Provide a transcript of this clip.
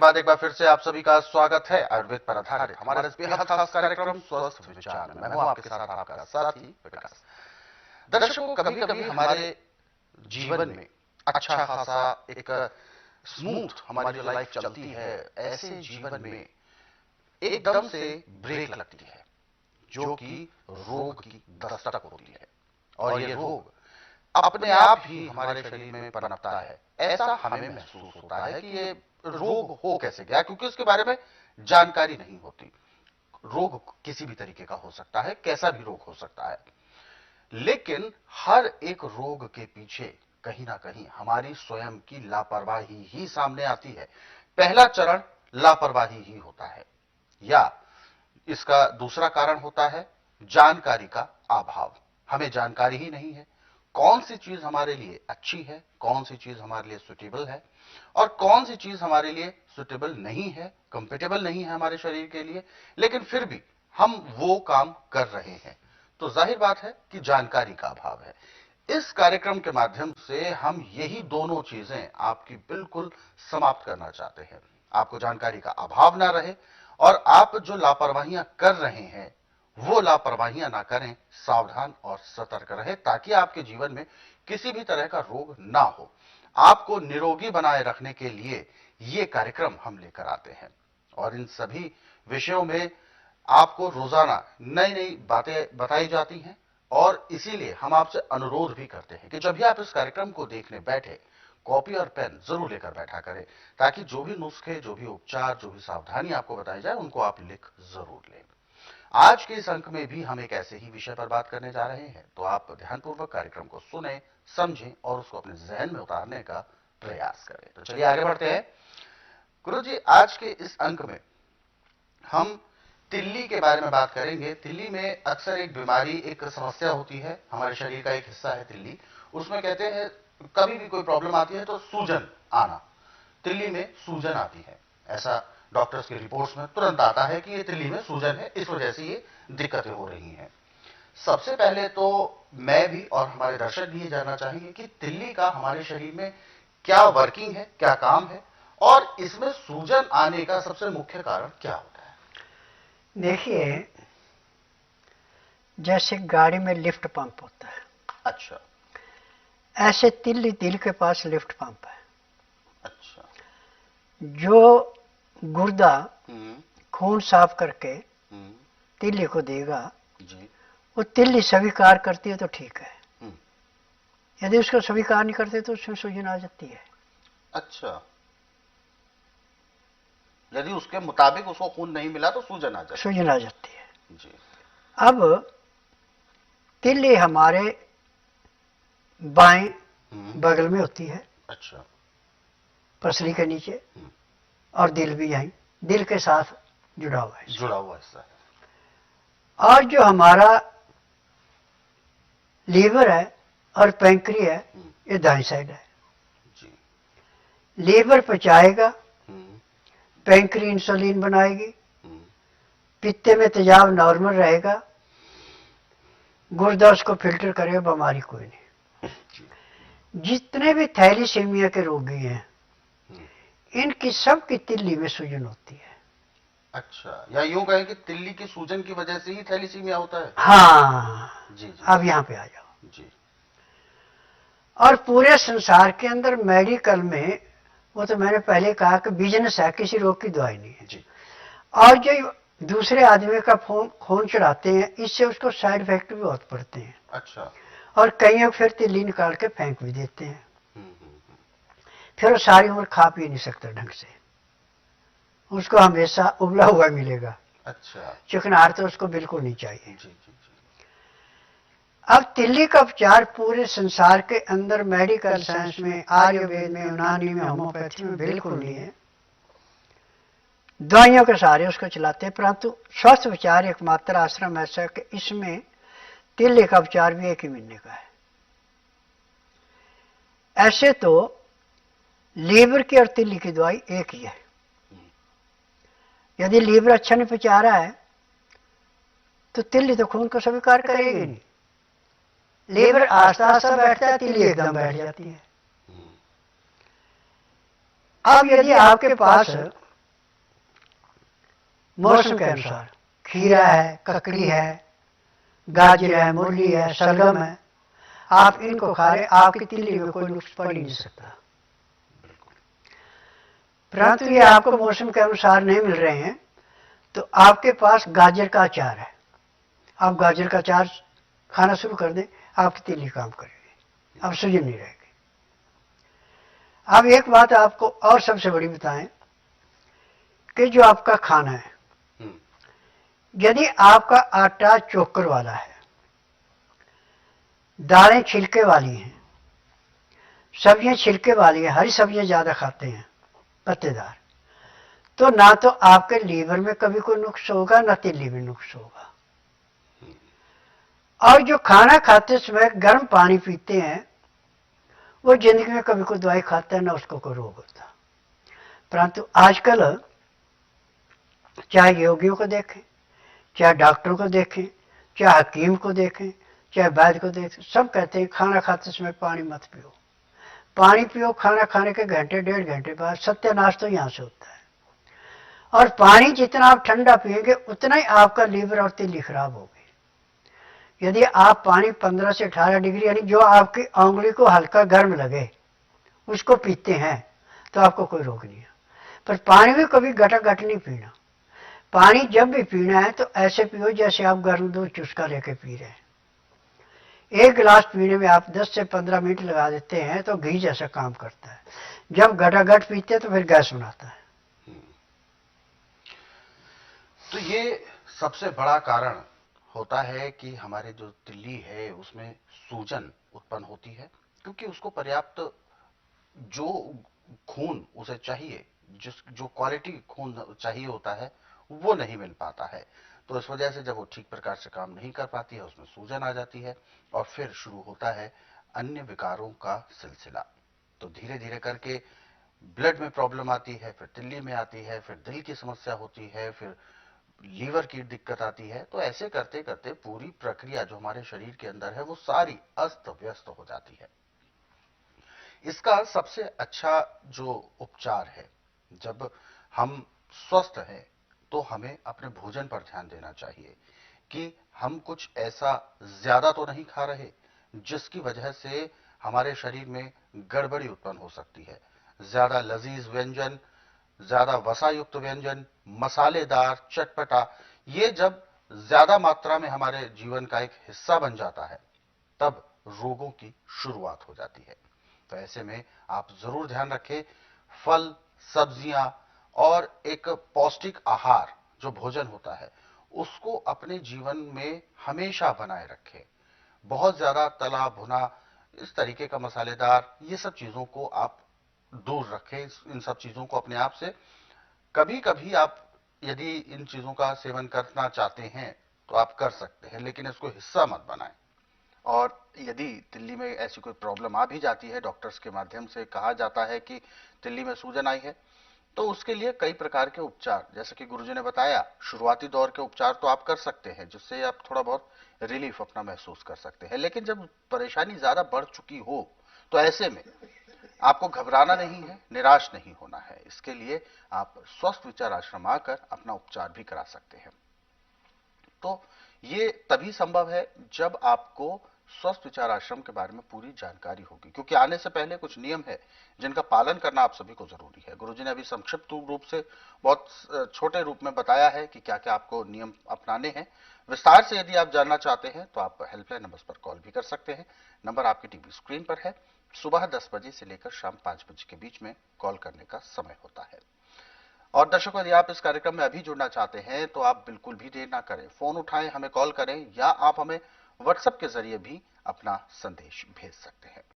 बाद एक बार फिर से आप सभी का स्वागत है आयुर्वेद पर आधारित हमारे इस बेहद खास कार्यक्रम स्वस्थ विचार में। मैं हूं आपके साथ आपका साथी विकास। दर्शकों, कभी कभी हमारे जीवन में अच्छा खासा एक स्मूथ हमारी जो लाइफ चलती है, ऐसे जीवन में एकदम से ब्रेक लगती है जो कि रोग की दस्तक होती है, और ये रोग अपने आप ही हमारे शरीर में पनपता है। ऐसा हमें महसूस होता है कि ये रोग हो कैसे गया, क्योंकि उसके बारे में जानकारी नहीं होती। रोग किसी भी तरीके का हो सकता है, कैसा भी रोग हो सकता है, लेकिन हर एक रोग के पीछे कहीं ना कहीं हमारी स्वयं की लापरवाही ही सामने आती है। पहला चरण लापरवाही ही होता है, या इसका दूसरा कारण होता है जानकारी का अभाव। हमें जानकारी ही नहीं है कौन सी चीज हमारे लिए अच्छी है, कौन सी चीज हमारे लिए सुटेबल है, और कौन सी चीज हमारे लिए सुटेबल नहीं है, कंपेटेबल नहीं है हमारे शरीर के लिए, लेकिन फिर भी हम वो काम कर रहे हैं। तो जाहिर बात है कि जानकारी का अभाव है। इस कार्यक्रम के माध्यम से हम यही दोनों चीजें आपकी बिल्कुल समाप्त करना चाहते हैं। आपको जानकारी का अभाव ना रहे, और आप जो लापरवाहियां कर रहे हैं वो लापरवाहियां ना करें, सावधान और सतर्क रहे, ताकि आपके जीवन में किसी भी तरह का रोग ना हो। आपको निरोगी बनाए रखने के लिए ये कार्यक्रम हम लेकर आते हैं, और इन सभी विषयों में आपको रोजाना नई नई बातें बताई जाती हैं। और इसीलिए हम आपसे अनुरोध भी करते हैं कि जब भी आप इस कार्यक्रम को देखने बैठे, कॉपी और पेन जरूर लेकर बैठा करें, ताकि जो भी नुस्खे, जो भी उपचार, जो भी सावधानी आपको बताई जाए, उनको आप लिख जरूर लें। आज के इस अंक में भी हम एक ऐसे ही विषय पर बात करने जा रहे हैं, तो आप ध्यानपूर्वक कार्यक्रम को सुने, समझें और उसको अपने जहन में उतारने का प्रयास करें। तो चलिए आगे बढ़ते हैं। गुरुजी, आज के इस अंक में हम तिल्ली के बारे में बात करेंगे। तिल्ली में अक्सर एक बीमारी, एक समस्या होती है, हमारे शरीर का एक हिस्सा है तिल्ली। उसमें कहते हैं कभी भी कोई प्रॉब्लम आती है तो सूजन आना, तिल्ली में सूजन आती है, ऐसा डॉक्टर्स की रिपोर्ट्स में तुरंत आता है कि ये तिल्ली में सूजन है, इस वजह से ये दिक्कतें हो रही हैं। सबसे पहले तो मैं भी और हमारे दर्शक भी ये जानना चाहेंगे कि तिल्ली का हमारे शरीर में क्या वर्किंग है, क्या काम है, और इसमें सूजन आने का सबसे मुख्य कारण क्या होता है। देखिए, जैसे गाड़ी में लिफ्ट पंप होता है, अच्छा, ऐसे तिल्ली दिल के पास लिफ्ट पंप है। अच्छा, जो गुर्दा खून साफ करके तिल्ली को देगा, जी, वो तिल्ली स्वीकार करती है तो ठीक है, यदि उसको स्वीकार नहीं करते तो उसमें सूजन आ जाती है। अच्छा, यदि उसके मुताबिक उसको खून नहीं मिला तो सूजन आ जाती है। जी। अब तिल्ली हमारे बाएं बगल में होती है, अच्छा, पसली के नीचे, और दिल भी यहीं दिल के साथ जुड़ा हुआ हिस्सा है। और जो हमारा लीवर है और पैंक्री है, ये दाईं साइड है। जी। लीवर पचाएगा, पैंक्री इंसुलिन बनाएगी, पित्ते में तेजाब नॉर्मल रहेगा, गुर्दा उसको फिल्टर करेगा, बीमारी कोई नहीं। जितने भी थैलीसीमिया के रोगी हैं, इनकी सब की तिल्ली में सूजन होती है। अच्छा, या यूं कहें कि तिल्ली की सूजन की वजह से ही थैलीसीमिया होता है। हाँ जी, जी। अब यहाँ पे आ जाओ जी। और पूरे संसार के अंदर मेडिकल में, वो तो मैंने पहले कहा कि बिजनेस है, किसी रोग की दवाई नहीं है जी। और जो दूसरे आदमी का खून चढ़ाते हैं, इससे उसको साइड इफेक्ट भी बहुत पड़ते हैं। अच्छा, और कई फिर तिल्ली निकाल के फेंक भी देते हैं, फिर वो सारी उम्र खा पी नहीं सकता ढंग से, उसको हमेशा उबला हुआ मिलेगा। अच्छा, चिकनाहट तो उसको बिल्कुल नहीं चाहिए। जी, जी, जी। अब तिल्ली का उपचार पूरे संसार के अंदर मेडिकल साइंस में, आयुर्वेद में, यूनानी में, होम्योपैथी में बिल्कुल नहीं है। दवाइयों के सहारे उसको चलाते हैं, परंतु स्वस्थ उपचार एकमात्र आश्रम ऐसा कि इसमें तिल्ली का उपचार भी 1 ही महीने का है। ऐसे तो लीवर की और तिल्ली की दवाई एक ही है। यदि लीवर अच्छा नहीं पचा रहा है तो तिल्ली तो खून को स्वीकार करेगी नहीं। लीवर आस्ता आस्ता बैठता है, तिल्ली एकदम बैठ जाती है। अब यदि आपके पास मौसम के अनुसार खीरा है, ककड़ी है, गाजर है, मूली है, शलगम है, आप इनको खा रहे, आपकी तिल्ली में कोई नुक्स पड़ ही नहीं सकता। परंतु ये आपको मौसम के अनुसार नहीं मिल रहे हैं, तो आपके पास गाजर का अचार है, आप गाजर का अचार खाना शुरू कर दें, आपकी तिल्ली काम करेगी, अब सूजन नहीं रहेगी। अब एक बात आपको और सबसे बड़ी बताएं कि जो आपका खाना है, यदि आपका आटा चोकर वाला है, दालें छिलके वाली हैं, सब्जियां छिलके वाली है, हरी सब्जियां ज्यादा खाते हैं, पत्तेदार, तो ना तो आपके लीवर में कभी कोई नुक्स होगा, ना तिल्ली में नुक्स होगा। और जो खाना खाते समय गर्म पानी पीते हैं, वो जिंदगी में कभी कोई दवाई खाता है, ना उसको कोई रोग होता। परंतु आजकल चाहे योगियों को देखें, चाहे डॉक्टरों को देखें, चाहे हकीम को देखें, चाहे वैद्य को देखें, सब कहते हैं खाना खाते समय पानी मत पियो, पानी पियो खाना खाने के घंटे 1.5 घंटे बाद। सत्यानाश तो यहाँ से होता है। और पानी जितना आप ठंडा पिएंगे उतना ही आपका लीवर और तिल्ली खराब होगी। यदि आप पानी 15 से 18 डिग्री, यानी जो आपकी उंगली को हल्का गर्म लगे, उसको पीते हैं, तो आपको कोई रोग नहीं है। पर पानी भी कभी घटा नहीं पीना। पानी जब भी पीना है तो ऐसे पियो जैसे आप गर्म दूध चुस्का लेके पी रहे हैं। एक गिलास पीने में आप 10 से 15 मिनट लगा देते हैं तो घी जैसा काम करता है। जब घटाघट पीते हैं तो फिर गैस बनाता है। तो ये सबसे बड़ा कारण होता है कि हमारे जो तिल्ली है उसमें सूजन उत्पन्न होती है, क्योंकि उसको पर्याप्त जो खून उसे चाहिए, जो क्वालिटी खून चाहिए होता है, वो नहीं मिल पाता है। तो इस वजह से जब वो ठीक प्रकार से काम नहीं कर पाती है, उसमें सूजन आ जाती है और फिर शुरू होता है अन्य विकारों का सिलसिला। तो धीरे धीरे करके ब्लड में प्रॉब्लम आती है, फिर तिल्ली में आती है, फिर दिल की समस्या होती है, फिर लीवर की दिक्कत आती है। तो ऐसे करते करते पूरी प्रक्रिया जो हमारे शरीर के अंदर है वो सारी अस्त व्यस्त हो जाती है। इसका सबसे अच्छा जो उपचार है, जब हम स्वस्थ हैं तो हमें अपने भोजन पर ध्यान देना चाहिए कि हम कुछ ऐसा ज्यादा तो नहीं खा रहे जिसकी वजह से हमारे शरीर में गड़बड़ी उत्पन्न हो सकती है। ज्यादा लजीज व्यंजन, ज्यादा वसा युक्त व्यंजन, मसालेदार, चटपटा, ये जब ज्यादा मात्रा में हमारे जीवन का एक हिस्सा बन जाता है, तब रोगों की शुरुआत हो जाती है। तो ऐसे में आप जरूर ध्यान रखें, फल, सब्जियां और एक पौष्टिक आहार जो भोजन होता है उसको अपने जीवन में हमेशा बनाए रखें। बहुत ज्यादा तला भुना, इस तरीके का मसालेदार, ये सब चीजों को आप दूर रखें, इन सब चीजों को अपने आप से। कभी कभी आप यदि इन चीजों का सेवन करना चाहते हैं तो आप कर सकते हैं, लेकिन इसको हिस्सा मत बनाएं। और यदि तिल्ली में ऐसी कोई प्रॉब्लम आ भी जाती है, डॉक्टर्स के माध्यम से कहा जाता है कि तिल्ली में सूजन आई है, तो उसके लिए कई प्रकार के उपचार, जैसे कि गुरुजी ने बताया, शुरुआती दौर के उपचार तो आप कर सकते हैं जिससे आप थोड़ा बहुत रिलीफ अपना महसूस कर सकते हैं। लेकिन जब परेशानी ज्यादा बढ़ चुकी हो तो ऐसे में आपको घबराना नहीं है, निराश नहीं होना है। इसके लिए आप स्वस्थ विचार आश्रम आकर अपना उपचार भी करा सकते हैं। तो ये तभी संभव है जब आपको स्वस्थ विचार आश्रम के बारे में पूरी जानकारी होगी, क्योंकि आने से पहले कुछ नियम है जिनका पालन करना आप सभी को जरूरी है। गुरुजी ने अभी संक्षिप्त रूप से, बहुत छोटे रूप में बताया है कि क्या क्या आपको नियम अपनाने हैं। विस्तार से यदि आप जानना चाहते हैं तो आप हेल्पलाइन नंबर पर कॉल भी कर सकते हैं। नंबर आपकी टीवी स्क्रीन पर है। सुबह 10 बजे से लेकर शाम 5 बजे के बीच में कॉल करने का समय होता है। और दर्शकों, यदि आप इस कार्यक्रम में अभी जुड़ना चाहते हैं तो आप बिल्कुल भी देर ना करें, फोन उठाएं, हमें कॉल करें, या आप हमें व्हाट्सएप के जरिए भी अपना संदेश भेज सकते हैं।